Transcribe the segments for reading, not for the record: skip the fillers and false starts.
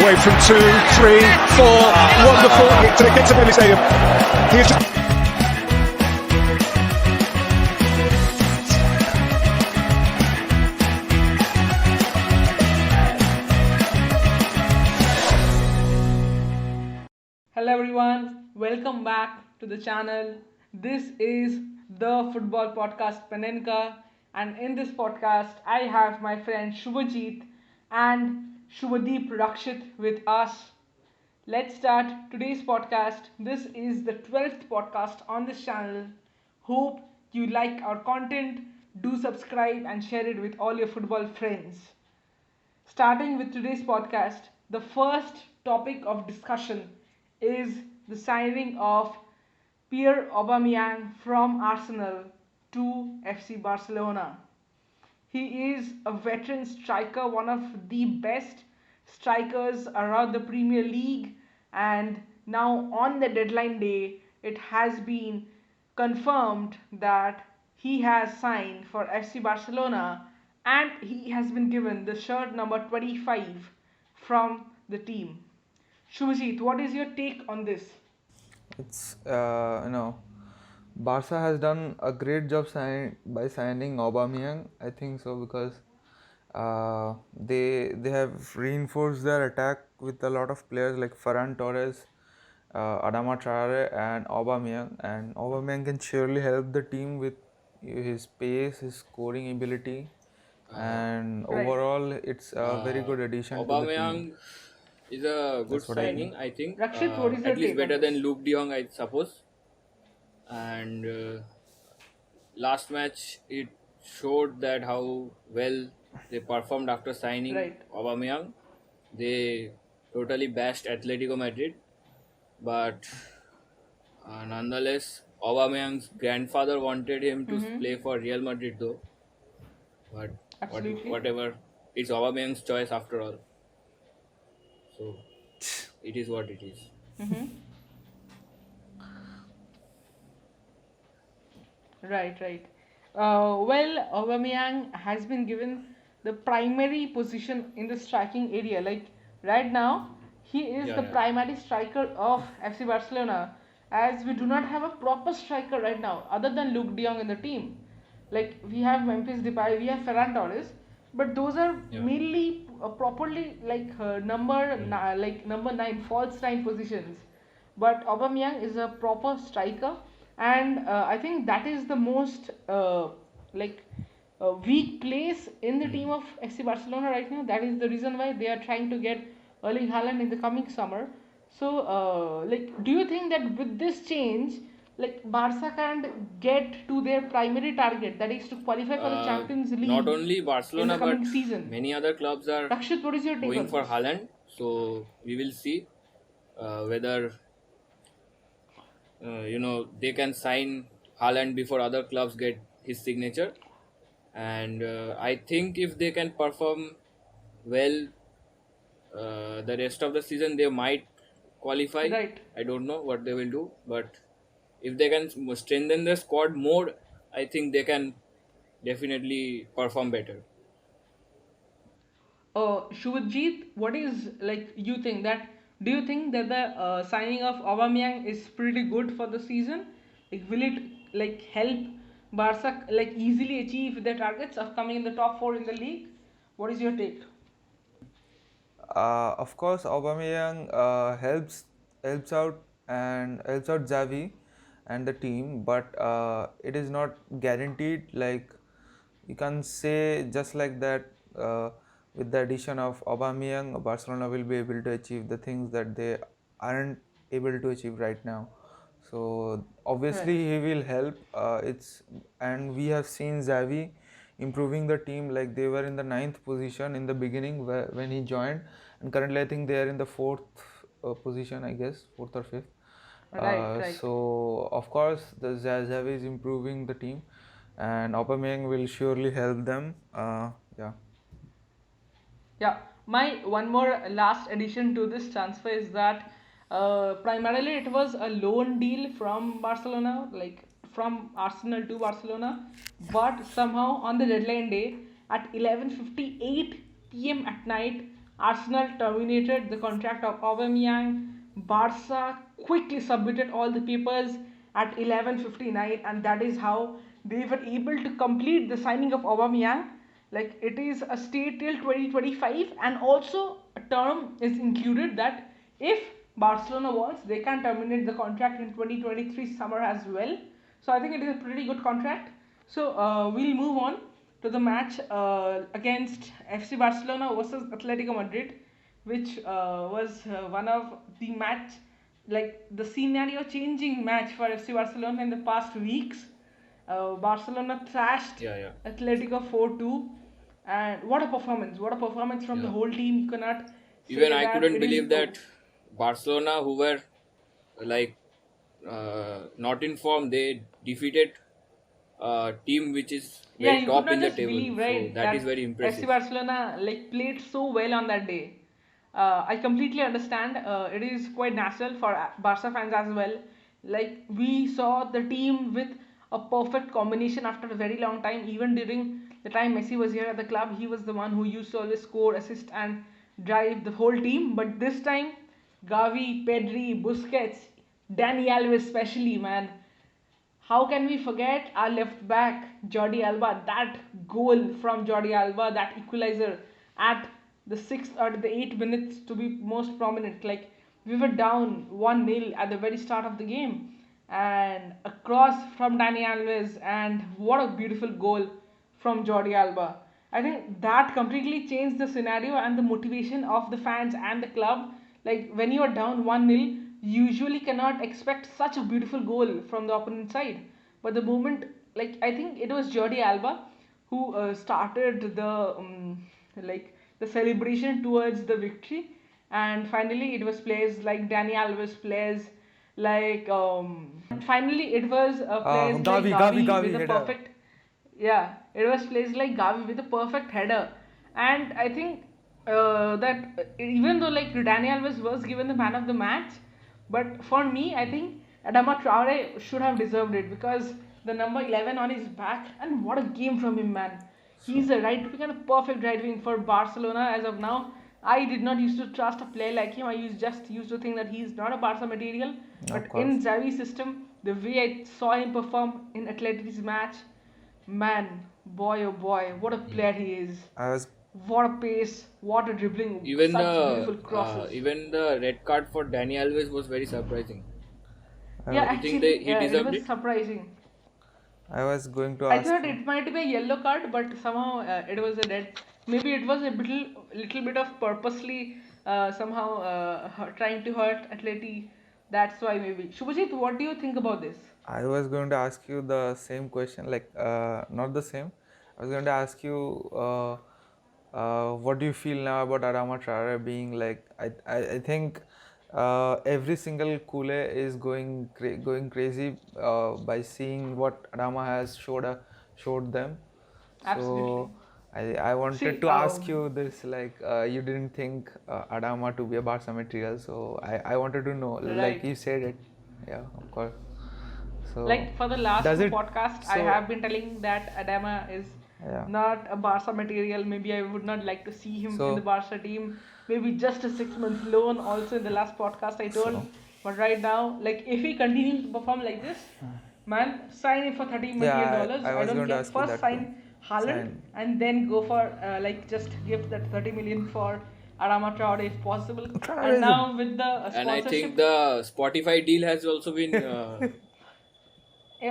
away from 2, 3, 4. Wonderful. It gets to Wembley Stadium. Here's Hello everyone, welcome back to the channel. This is the football podcast Panenka, and in this podcast I have my friend Shubhajit and Shubhadeep Rakshit with us. Let's start today's podcast. This is the 12th podcast on this channel. Hope you like our content. Do subscribe and share it with all your football friends. Starting with today's podcast, the first topic of discussion is the signing of Pierre Aubameyang from Arsenal to FC Barcelona. He is a veteran striker, one of the best strikers around the Premier League, and now on the deadline day, it has been confirmed that he has signed for FC Barcelona and he has been given the shirt number 25 from the team. Shubhajit, what is your take on this? It's Barca has done a great job by signing Aubameyang. I think so because they have reinforced their attack with a lot of players like Ferran Torres, Adama Traore, and Aubameyang. And Aubameyang can surely help the team with his pace, his scoring ability, and Right. overall, it's a very good addition to the team. Aubameyang is a good That's what I signing, I think. Rakshit, what is your At least take on better this? than Luke de Jong, I suppose. And last match, it showed that how well they performed after signing Right. Aubameyang. They totally bashed Atletico Madrid, but nonetheless, Aubameyang's grandfather wanted him to play for Real Madrid, though. But Absolutely. whatever, it's Aubameyang's choice after all. So it is what it is. Right. Well, Aubameyang has been given the primary position in the striking area. Like right now, he is Yeah, the yeah. primary striker of FC Barcelona, as we do not have a proper striker right now, other than Luke de Jong in the team. Like we have Memphis Depay, we have Ferran Torres, but those are Yeah. mainly properly like number 9, false 9 positions. But Aubameyang is a proper striker, and I think that is the most weak place in the team of FC Barcelona right now. That is the reason why they are trying to get Erling Haaland in the coming summer. So, do you think that with this change, like Barca can get to their primary target, that is to qualify for the Champions League? Not only in Barcelona, the coming but season. many other clubs are Rakshit, what is your take going on for this? Haaland. So we will see whether they can sign Haaland before other clubs get his signature. And I think if they can perform well the rest of the season, they might qualify. Right. I don't know what they will do, but if they can strengthen the squad more, I think they can definitely perform better. Shubhajit, what is like you think that? Do you think that the signing of Aubameyang is pretty good for the season? Like, will it like help Barca like easily achieve their targets of coming in the top 4 in the league? What is your take? Of course, Aubameyang helps out and helps out Xavi and the team, but it is not guaranteed. Like you can say just like that. With the addition of Aubameyang, Barcelona will be able to achieve the things that they aren't able to achieve right now. So obviously he will help. And we have seen Xavi improving the team. Like they were in the 9th position in the beginning when he joined, and currently I think they are in the 4th position, I guess 4th or 5th. Right. So of course the Xavi is improving the team, and Aubameyang will surely help them. Yeah. Yeah, my one more last addition to this transfer is that primarily it was a loan deal from Barcelona, like from Arsenal to Barcelona, but somehow on the deadline day at 11:58 p.m. at night, Arsenal terminated the contract of Aubameyang. Barca quickly submitted all the papers at 11:59, and that is how they were able to complete the signing of Aubameyang. Like it is a stay till 2025, and also a term is included that if Barcelona wants, they can terminate the contract in 2023 summer as well. So I think it is a pretty good contract. So we'll move on to the match against FC Barcelona versus Atletico Madrid, which was one of the match, like the scenario changing match for FC Barcelona in the past weeks. Barcelona thrashed Yeah, yeah, Atletico 4-2, and what a performance! What a performance from the yeah. whole team. You cannot Even say I that couldn't it is. believe that Barcelona, who were like not in form, they defeated a team which is Yeah, very you could top not in the just table. believe, So right, that is that very FC impressive. Barcelona like played so well on that day. I completely understand. It is quite natural for Barca fans as well. Like we saw the team with a perfect combination after a very long time. Even during the time Messi was here at the club, he was the one who used to always score, assist, and drive the whole team. But this time, Gavi, Pedri, Busquets, Dani Alves, especially, man, how can we forget our left back Jordi Alba? That goal from Jordi Alba, that equalizer at the 6th or the 8 minutes to be most prominent. Like we were down 1-0 at the very start of the game, and a cross from Dani Alves, and what a beautiful goal from Jordi Alba. I think that completely changed the scenario and the motivation of the fans and the club. Like when you are down 1-0, you usually cannot expect such a beautiful goal from the opponent side. But the moment, like I think it was Jordi Alba who started the like the celebration towards the victory, and finally it was players like Dani Alves, players like finally it was players like Gavi with Gavi a header. perfect, yeah, it was placed like Gavi with a perfect header, and I think that even though like Dani Alves was given the man of the match, but for me, I think Adama Traore should have deserved it because the number 11 on his back, and what a game from him, man. So He's a right wing and a perfect right wing for Barcelona as of now. I did not used to trust a player like him. Just used to think that he's not a Barca material. of But course, in Xavi's system, the way I saw him perform in Atleti's match, man, boy oh boy, what a player he is. I was What a pace, what a dribbling, Even such the beautiful crosses. red card for Danny Alves was very surprising. I Yeah, was, You think actually, he it deserved was it? surprising. I was going to I ask thought you. it might be a yellow card, but somehow it was a red. Maybe it was a little bit of purposely somehow trying to hurt Atleti. That's why maybe. Shubhajit, what do you think about this? I was going to ask you the same question, like not the same. I was going to ask you, what do you feel now about Adama Traore being like? I think every single Kule is going crazy by seeing what Adama has showed them. Absolutely. So I wanted See, to ask you this, like you didn't think Adama to be a Barca material, so I wanted to know, like right. you said it, yeah, of course. So Like for the last does two it? podcasts, I So have been telling that Adama is yeah. not a Barca material. Maybe I would not like to see him in the So Barca team. Maybe just a 6 month loan. Also in the last podcast I told. so But right now, like if he continues to perform like this, man, sign him for 30 million yeah, dollars. I I was don't going to care. ask you First that too. sign Haaland Sign and then go for like just give that 30 million for Adama Traore if possible. Traore And is a now with the And I think sponsorship, the Spotify deal has also been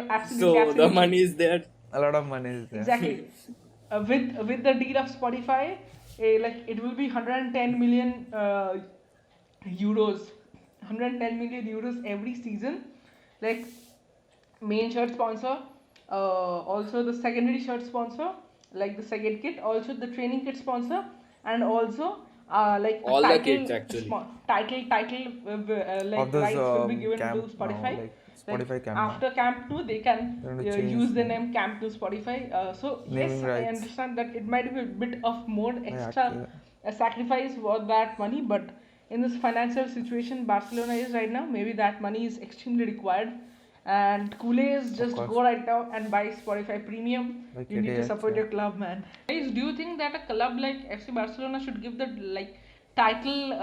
absolutely, so the money absolutely. is there. a lot of money is there. Exactly. With the deal of Spotify, like it will be 110 million euros, 110 million euros every season. Like main shirt sponsor, also the secondary shirt sponsor, like the second kit, also the training kit sponsor, and also like a All the kids actually. title Of like this rights will be given to camp now, Spotify. like Like Spotify camp now, after Camp 2, they can they're going to change use the name Camp 2 Spotify. So yes, naming I rights. understand that it might be a bit of more Yeah, extra sacrifice for that money, but in this financial situation Barcelona is right now, maybe that money is extremely required. And Kool-Aid of just course, go right now and buy Spotify Premium. like You need to idiots. support Yeah. your club, man. Guys, do you think that a club like FC Barcelona should give the like title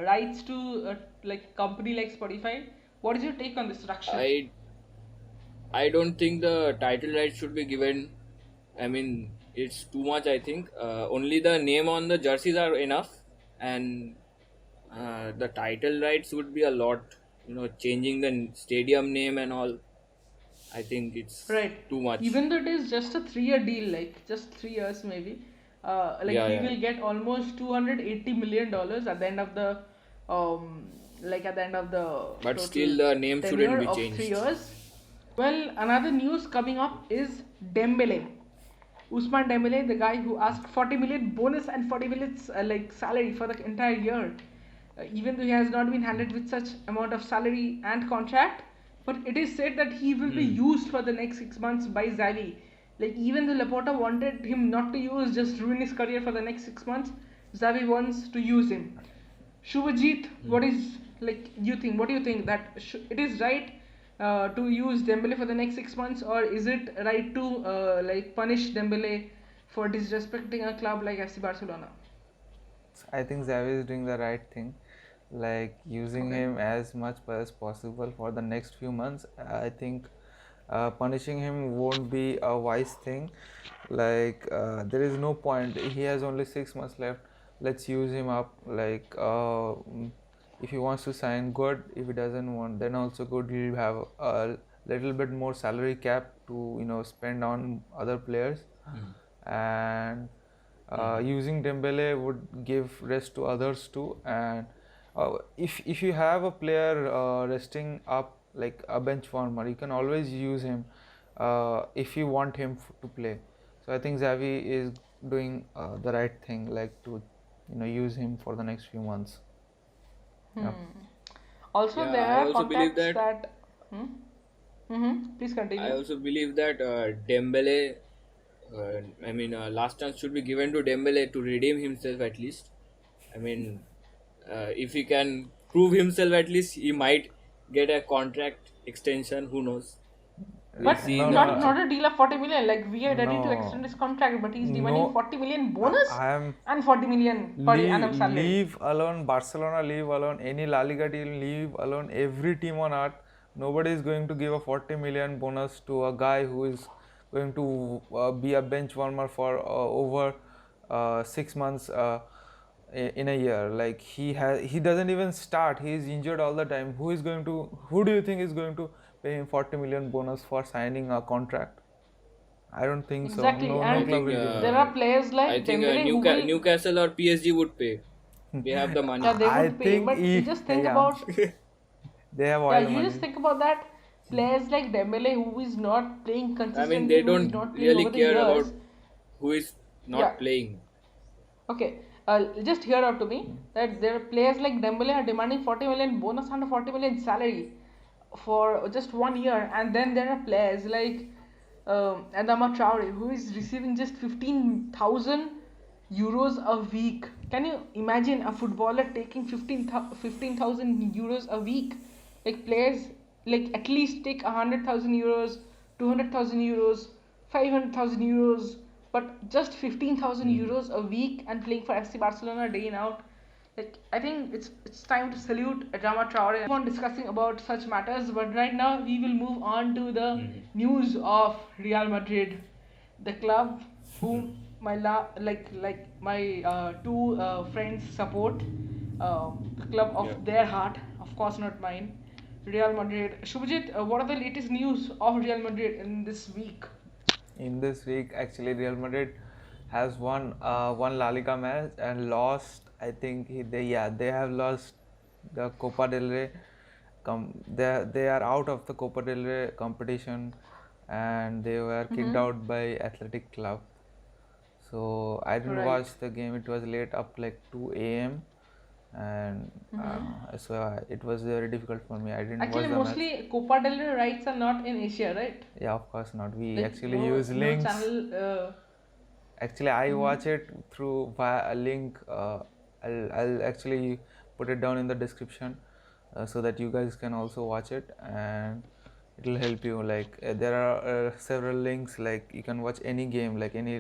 rights to like company like Spotify. What is your take on this, Rakshit? I I don't think the title rights should be given. I mean, it's too much. I think only the name on the jerseys are enough, and the title rights would be a lot. Changing the stadium name and all. I think it's Right. too much. Even though it is just a 3 year deal, like just 3 years maybe, like Yeah, he yeah. will get almost $280 million at the end of the, like at the end of the But still, total the name shouldn't tenure be of three changed. years. Well, another news coming up is Dembele. Usman Dembele, the guy who asked 40 million bonus and 40 million like salary for the entire year, even though he has not been handed with such amount of salary and contract, but it is said that he will be Hmm. used for the next 6 months by Xavi. Like even though Laporta wanted him not to use, just ruin his career for the next 6 months, Xavi wants to use him. Shubhajit, Hmm. what do you think that it is right to use Dembele for the next 6 months, or is it right to like punish Dembele for disrespecting a club like FC Barcelona? I think Xavi is doing the right thing, like using Okay. him as much as possible for the next few months. I think punishing him won't be a wise thing. Like there is no point. He has only 6 months left. Let's use him up. Like if he wants to sign, good. If he doesn't want, then also good. He'll have a little bit more salary cap to spend on other players, Hmm. and Hmm. using Dembele would give rest to others too. And if you have a player resting up like a bench warmer, you can always use him if you want him to play. So I think Xavi is doing the right thing, like to use him for the next few months. Yeah. Also, Yeah, there I are also believe contacts that. that. Hmm? Please I continue. also believe that Dembele. I mean, last chance should be given to Dembele to redeem himself at least. I mean, if he can prove himself, at least he might get a contract extension. Who knows? We'll But see in No, the no, not future. a deal of 40 million. Like we are ready to extend no, his contract, but he's demanding no. 40 million bonus I am and 40 million per leave annum salary. leave alone Barcelona, leave alone any La Liga team, leave alone every team on earth. Nobody is going to give a 40 million bonus to a guy who is going to be a bench warmer for over 6 months in a year. Like he doesn't even start. He is injured all the time. Who do you think is going to pay him 40 million bonus for signing a contract? I don't think so. Exactly, No I club and think will give him. there are players I like think Dembele who will, Newcastle or PSG would pay. They have the yeah, money. they I would pay. think But you just think yeah, about, they have yeah, oil you just money. think about that players like Dembele who is not playing I mean, consistently, they who is don't not playing really over the care about years. who is Yeah, not playing. okay. Just hear out to me that there are players like Dembele are demanding 40 million bonus and 40 million salary for just 1 year, and then there are players like Adama Traore who is receiving just 15,000 euros a week. Can you imagine a footballer taking 15,000 euros a week? Like players like at least take 100,000 euros, 200,000 euros, 500,000 euros, but just 15,000 Hmm. euros a week and playing for FC Barcelona day in out. Like I think it's time to salute Adama Traore. Keep on discussing about such matters, but right now we will move on to the Hmm. news of Real Madrid, the club whom my two friends support, the club of Yeah. their heart, of course not mine, Real Madrid. Shubhajit, what are the latest news of Real Madrid in this week? In this week, actually, Real Madrid has won one La Liga match and lost. I think they have lost the Copa del Rey. They are out of the Copa del Rey competition, and they were kicked Mm-hmm. out by Athletic Club. So I didn't Right. watch the game. It was late, up like 2 a.m. and it was very difficult for me. I didn't Actually, watch the match. mostly Copa del Rey rights are not in Asia, right? Yeah, of course not. We Like actually use no links. channel. Actually, I Mm-hmm. watch it through via a link. I'll actually put it down in the description so that you guys can also watch it, and it'll help you. Like there are several links. Like you can watch any game, like any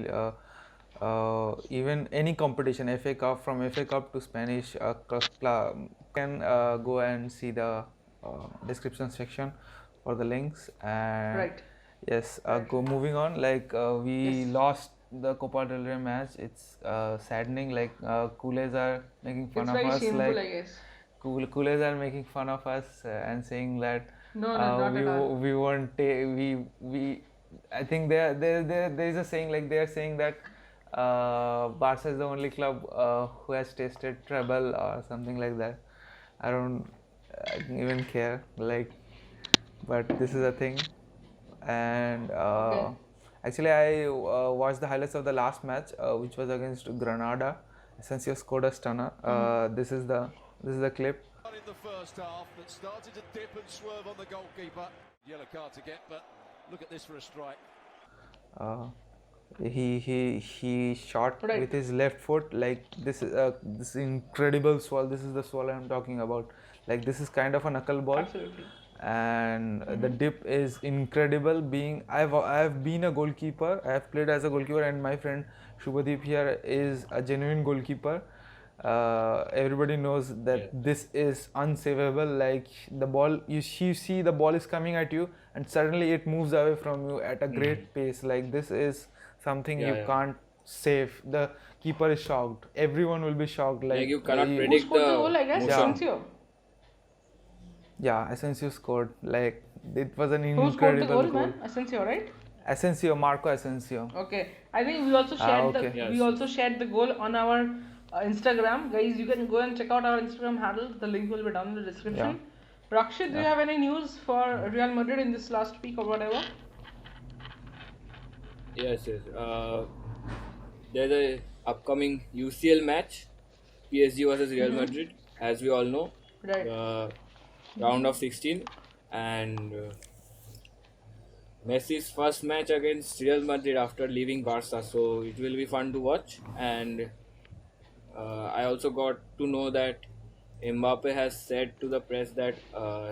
even any competition, FA Cup, from FA Cup to Spanish, can go and see the description section for the links. And Right. yes, Right. go moving on. Like we Yes. lost the Copa del Rey match. It's saddening. Like Kool-Aids are making fun It's of very us. shameful, I Like guess. Kool-Aids are making fun of us and saying that No, no, not at all. we won't take we. I think there is a saying, like they are saying that Barca is the only club who has tasted treble or something like that. I don't even care, like, but this is a thing. And Okay. actually, I watched the highlights of the last match, which was against Granada. Asensio scored a stunner. This is the clip. In the first half that started to dip and swerve on the goalkeeper. Yellow card to get, but look at this for a strike. Uh, he shot Right. with his left foot. Like this incredible swirl. This is the swirl I'm talking about. Like this is kind of a knuckleball. Absolutely. And the dip is incredible. I've been a goalkeeper. I have played as a goalkeeper, and my friend Shubhadeep here is a genuine goalkeeper. Everybody knows that Yeah. this is unsavable. Like the ball, you see the ball is coming at you, and suddenly it moves away from you at a great pace. Like this is something Yeah, you yeah. can't save. The keeper is shocked. Everyone will be shocked. Like you cannot Who predict scored the the goal, I guess? motion. Asensio. Yeah, Asensio scored. Like it was an Who scored the incredible goal, goal. man? Asensio, right? Asensio, Marco Asensio. Okay. I think we also shared okay. the Yes. we also shared the goal on our Instagram, guys. You can go and check out our Instagram handle. The link will be down in the description. Rakshit, do you Yeah. have any news for Real Madrid in this last week or whatever? Yes, yes. There's a upcoming UCL match, PSG versus Real Madrid, as we all know. Right. Round of 16, and Messi's first match against Real Madrid after leaving Barca, so it will be fun to watch. And I also got to know that Mbappe has said to the press that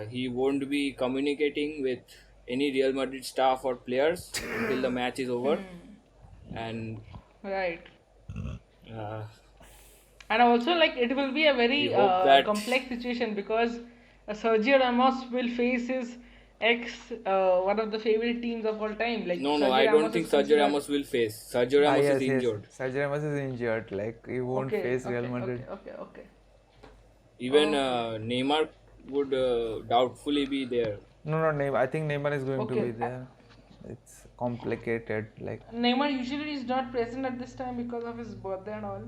he won't be communicating with any Real Madrid staff or players until the match is over. And Right. uh, And also, like, it will be a very We hope that- complex situation because Sergio Ramos will face his one of the favorite teams of all time. Like, no, Sergio I Ramos don't think is Sergio considered- Ramos will face. Sergio Ramos yes, is injured. Yes. Sergio Ramos is injured. Like he won't Okay, face Real okay, Madrid. Okay. Even Neymar would doubtfully be there. No, Neymar. I think Neymar is going to Okay. be there. It's complicated. Like Neymar usually is not present at this time because of his birthday and all.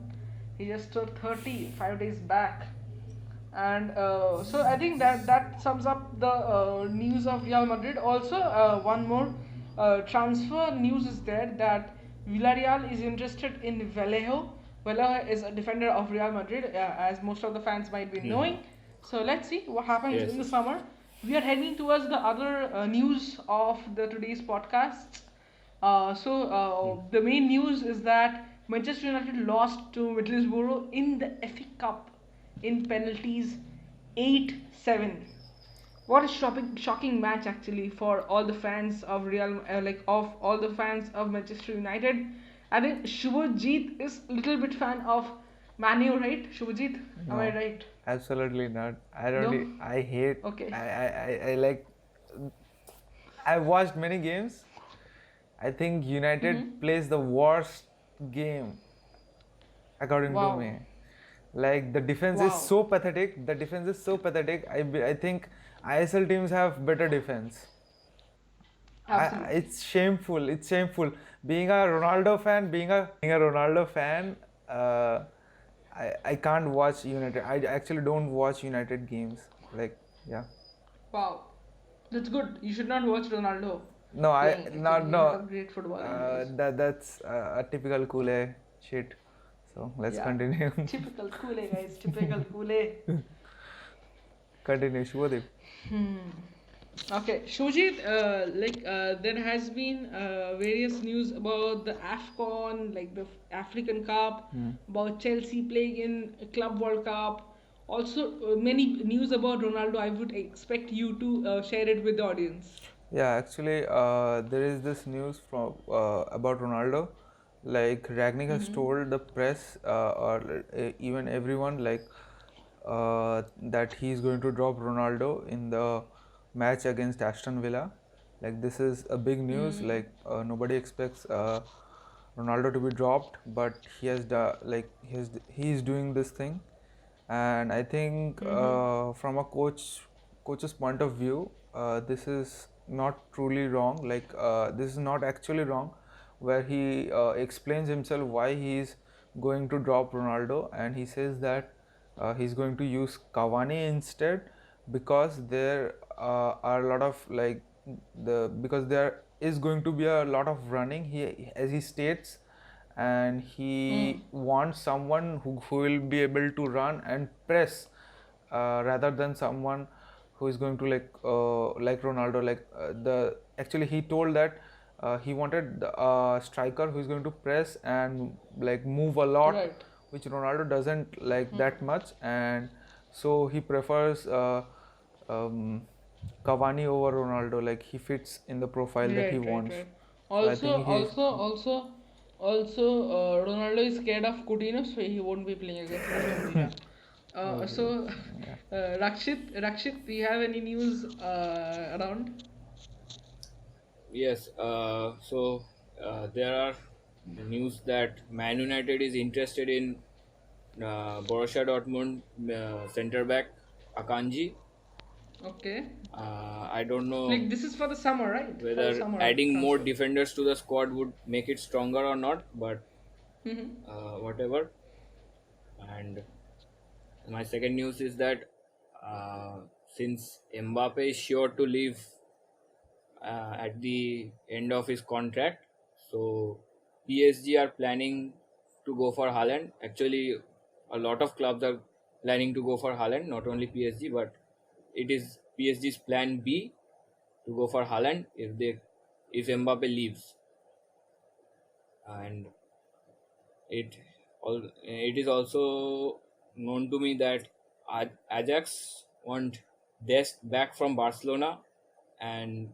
He just turned 30 5 days back. And so I think that sums up the news of Real Madrid. Also, one more transfer news is there that Villarreal is interested in Vallejo. Vallejo is a defender of Real Madrid, as most of the fans might be knowing. So let's see what happens Yes, in the yes. summer. We are heading towards the other news of the today's podcast. The main news is that Manchester United lost to Middlesbrough in the FA Cup in penalties 8-7. What a shocking match actually for all the fans of all the fans of Manchester United. I think Shubhajit is a little bit fan of Manu, right? Shubhajit, am I No. right? absolutely not. I don't. No? I hate. Okay. I like. I've watched many games. I think United plays the worst game, according Wow. to me. Like the defense Wow. is so pathetic. The defense is so pathetic. I think ISL teams have better defense. Absolutely. It's shameful. It's shameful. Being a Ronaldo fan, I can't watch United. I actually don't watch United games. Like, yeah. Wow. That's good. You should not watch Ronaldo. No, playing, not actually. He's no. a great footballer. anyways. That's a typical Kool-Aid shit. So let's Yeah. continue. Typical Kool-Aid, guys. Typical Kool-Aid. Continue, Shubhadeep. Okay, Shojit, there has been various news about the AFCON, like the African Cup, about Chelsea playing in Club World Cup. Also, many news about Ronaldo. I would expect you to share it with the audience. Yeah, actually, there is this news from about Ronaldo. Like Ragnick has Mm-hmm. told the press or even everyone that he's going to drop Ronaldo in the match against Aston Villa. Like this is a big news. Mm-hmm. Like nobody expects Ronaldo to be dropped, but he's doing this thing, and I think Mm-hmm. from a coach's point of view, this is not truly wrong. Like this is not actually wrong, where he explains himself why he is going to drop Ronaldo, and he says that he's going to use Cavani instead because there are a lot of because there is going to be a lot of running. He, as he states, and Mm. he wants someone who will be able to run and press rather than someone who is going to like Ronaldo. The actually he told that he wanted a striker who is going to press and like move a lot, Right. which Ronaldo doesn't like Mm. that much, and so he prefers um, Cavani over Ronaldo. Like he fits in the profile that he Right, right, wants. right. So I Also, think he's also, also, also, Ronaldo is scared of Coutinho, so he won't be playing against Aston Villa. okay. So, Yeah. Rakshit, do you have any news around? Yes. There are news that Man United is interested in Borussia Dortmund centre back Akanji. Okay. I don't know Like this is for the summer, right? For the whether summer adding more transfer. defenders to the squad would make it stronger or not, but Mm-hmm. whatever. And my second news is that uh, since Mbappe is sure to leave at the end of his contract, so PSG are planning to go for Haaland. Actually, a lot of clubs are planning to go for Haaland, not only PSG, but it is PSG's plan B to go for Haaland if Mbappe leaves, and it is also known to me that Ajax want Dest back from Barcelona and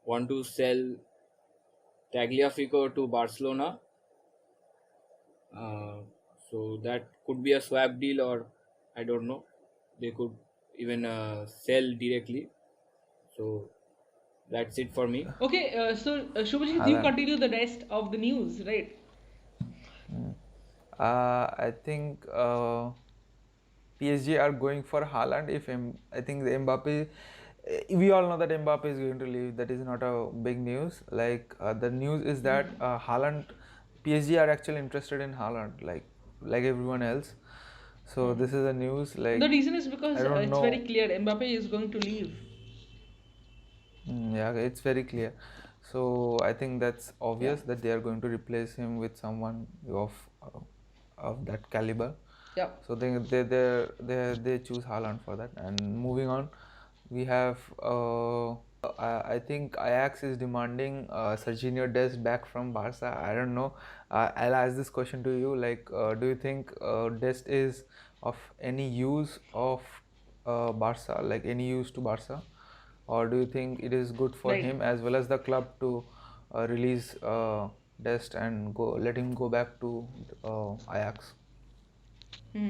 want to sell Tagliafico to Barcelona. Uh, so that could be a swap deal, or I don't know. They could even sell directly. So that's it for me. Okay, so Shubhajit, you Haaland. continue the rest of the news, right? Mm. I think PSG are going for Haaland. I think the Mbappe, we all know that Mbappe is going to leave. That is not a big news. Like the news is that Mm-hmm. Haaland, PSG are actually interested in Haaland, like everyone else. So this is a news. The Like reason is I because don't it's very know. clear Mbappe is going to leave. Yeah, it's very clear. So I think that's Yeah. obvious that they are going to replace him with someone of that caliber. Yeah. So they choose Haaland for that. And moving on, we have I think Ajax is demanding Serginho Dest back from Barca. I don't know. I'll ask this question to you. Like, do you think Dest is of any use of Barca? Like any use to Barca, or do you think it is good for Right. him as well as the club to release Dest and go let him go back to Ajax? Hmm.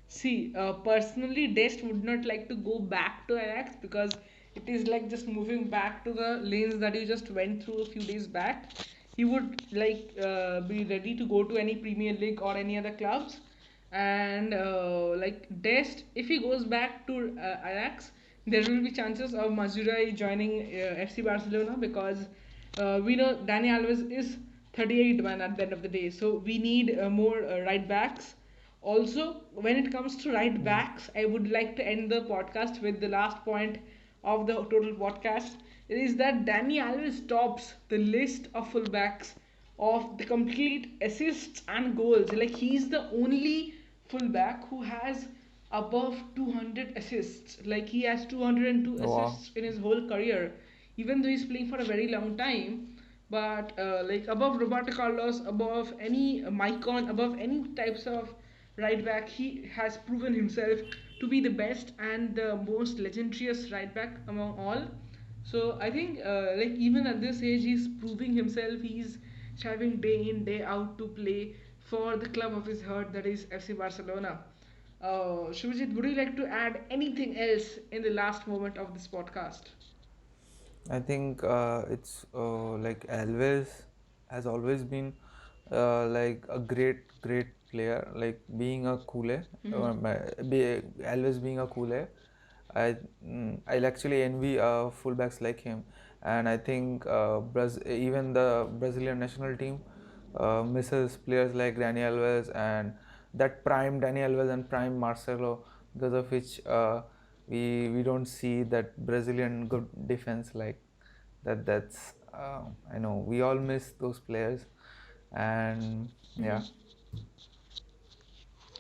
See, personally, Dest would not like to go back to Ajax because it is like just moving back to the lanes that he just went through a few days back. He would be ready to go to any Premier League or any other clubs, and like Dest, if he goes back to Ajax, there will be chances of Mazzurai joining FC Barcelona because we know Dani Alves is 38 man at the end of the day, so we need more right backs. Also, when it comes to right Hmm. backs, I would like to end the podcast with the last point of the total podcast. It is that Danny Alves tops the list of fullbacks of the complete assists and goals. Like he's the only fullback who has above 200 assists. Like he has 202 Wow. assists in his whole career, even though he's playing for a very long time. But like above Roberto Carlos, above any Maicon, above any types of right back, he has proven himself to be the best and the most legendarious right back among all. So I think like even at this age, he's proving himself. He's striving day in day out to play for the club of his heart, that is FC Barcelona. Shubhajit, would you like to add anything else in the last moment of this podcast? I think it's like Alves has always been like a great player. Like being a Kule, Alves being a Kule, I'll actually envy fullbacks like him. And I think even the Brazilian national team misses players like Dani Alves and that prime Dani Alves and prime Marcelo, because of which we don't see that Brazilian good defense like that. That's I know we all miss those players, and yeah,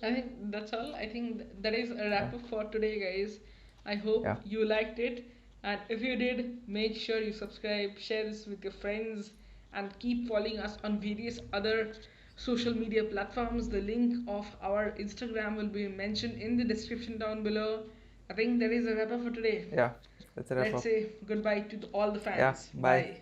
I think that's all. I think that is a yeah, wrap up for today, guys. I hope yeah, you liked it. And if you did, make sure you subscribe, share this with your friends, and keep following us on various other social media platforms. The link of our Instagram will be mentioned in the description down below. I think that is a wrap up for today. yeah. That's a wrap Let's up. say goodbye to all the Yeah, fans. bye. Bye.